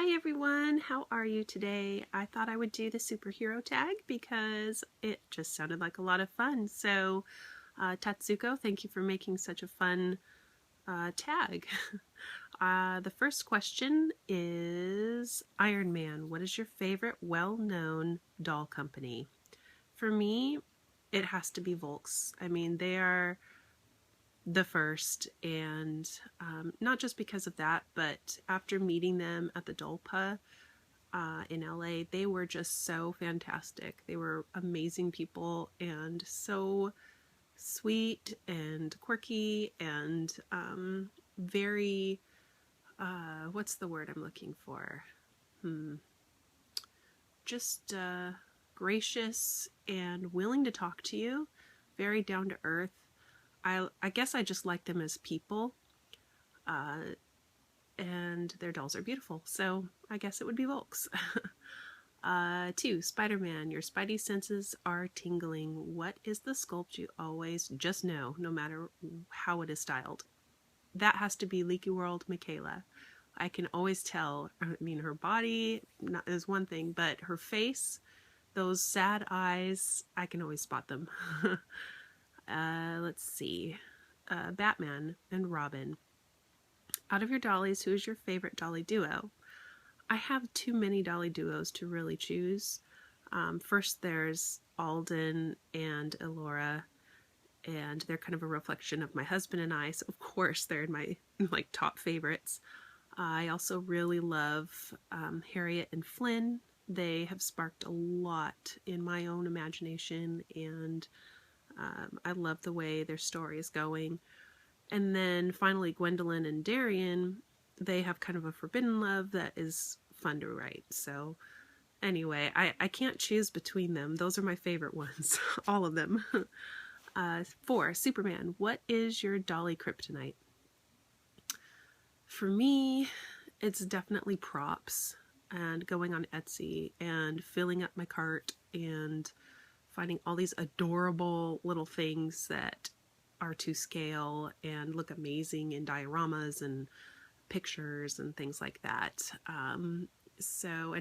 Hi everyone, how are you today? I thought I would do the superhero tag because it just sounded like a lot of fun. So Tatsuko, thank you for making such a fun tag. The first question is Iron Man. What is your favorite well-known doll company? For me, it has to be Volks. I mean, they are the first, and not just because of that, but after meeting them at the Dolpa in LA, they were just so fantastic. They were amazing people and so sweet and quirky and very, what's the word I'm looking for? Just gracious and willing to talk to you, very down to earth. I guess I just like them as people, and their dolls are beautiful, so I guess it would be Volks. 2, Spider-Man. Your spidey senses are tingling. What is the sculpt you always just know, no matter how it is styled? That has to be Leaky World Michaela. I can always tell. I mean, her body is one thing, but her face, those sad eyes, I can always spot them. Let's see. Batman and Robin. Out of your dollies, who is your favorite dolly duo? I have too many dolly duos to really choose. First, there's Alden and Elora, and they're kind of a reflection of my husband and I, so of course they're in my top favorites. I also really love Harriet and Flynn. They have sparked a lot in my own imagination, and I love the way their story is going. And then finally Gwendolyn and Darian, they have kind of a forbidden love that is fun to write. So anyway, I can't choose between them. Those are my favorite ones, all of them. 4, Superman. What is your dolly kryptonite? For me, it's definitely props and going on Etsy and filling up my cart and finding all these adorable little things that are to scale and look amazing in dioramas and pictures and things like that. And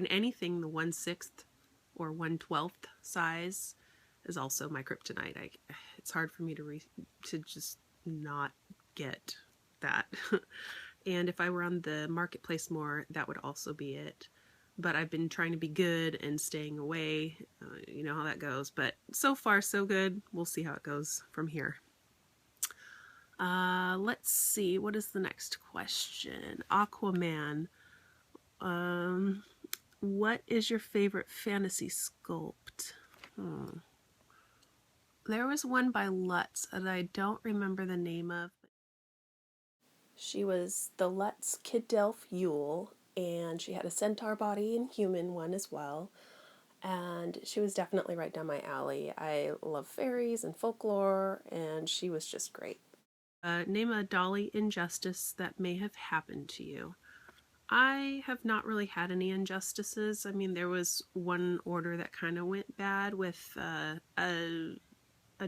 anything the 1/6 or 1/12 size is also my kryptonite. It's hard for me to just not get that. And if I were on the marketplace more, that would also be it. But I've been trying to be good and staying away. You know how that goes. But so far, so good. We'll see how it goes from here. Let's see. What is the next question? Aquaman. What is your favorite fantasy sculpt? There was one by Lutz that I don't remember the name of. She was the Lutz Kid Delph Yule, and she had a centaur body and human one as well. And she was definitely right down my alley. I love fairies and folklore, and she was just great. Name a dolly injustice that may have happened to you. I have not really had any injustices. I mean, there was one order that kind of went bad with a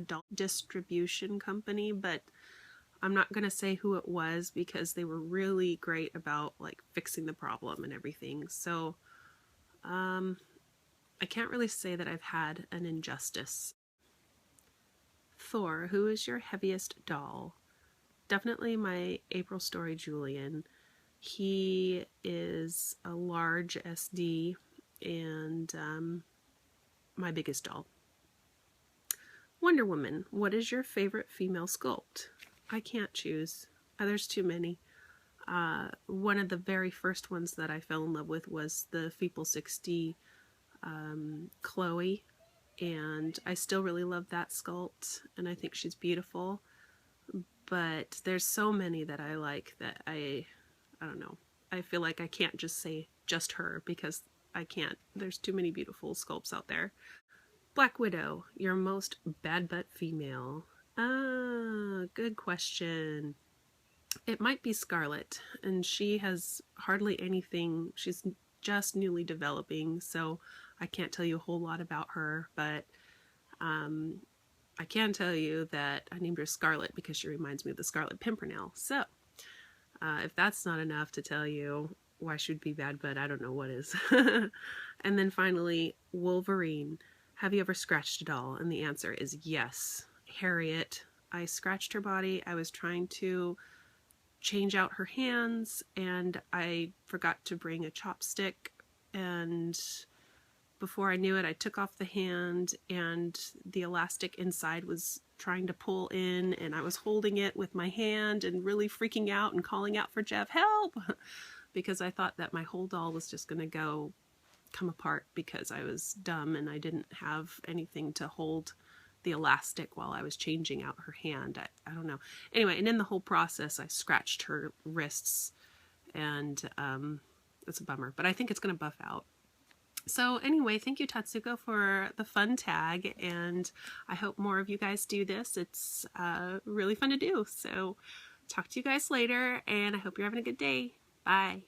doll distribution company, but I'm not going to say who it was because they were really great about fixing the problem and everything. So I can't really say that I've had an injustice. Thor, who is your heaviest doll? Definitely my April Story Julian. He is a large SD and my biggest doll. Wonder Woman, what is your favorite female sculpt? I can't choose. There's too many. One of the very first ones that I fell in love with was the Feeple 60 Chloe, and I still really love that sculpt, and I think she's beautiful. But there's so many that I like that I don't know. I feel like I can't just say just her because I can't. There's too many beautiful sculpts out there. Black Widow, your most bad butt female. Good question. It might be Scarlet, and she has hardly anything. She's just newly developing, so I can't tell you a whole lot about her, but I can tell you that I named her Scarlet because she reminds me of the Scarlet Pimpernel. So if that's not enough to tell you, why she would be bad, but I don't know what is. And then finally, Wolverine. Have you ever scratched a doll? And the answer is yes. Harriet. I scratched her body. I was trying to change out her hands, and I forgot to bring a chopstick, and before I knew it, I took off the hand, and the elastic inside was trying to pull in, and I was holding it with my hand and really freaking out and calling out for Jeff, help! Because I thought that my whole doll was just going to come apart because I was dumb and I didn't have anything to hold the elastic while I was changing out her hand. I don't know. Anyway, and in the whole process, I scratched her wrists, and it's a bummer, but I think it's going to buff out. So anyway, thank you, Tatsuko, for the fun tag, and I hope more of you guys do this. It's really fun to do. So talk to you guys later, and I hope you're having a good day. Bye.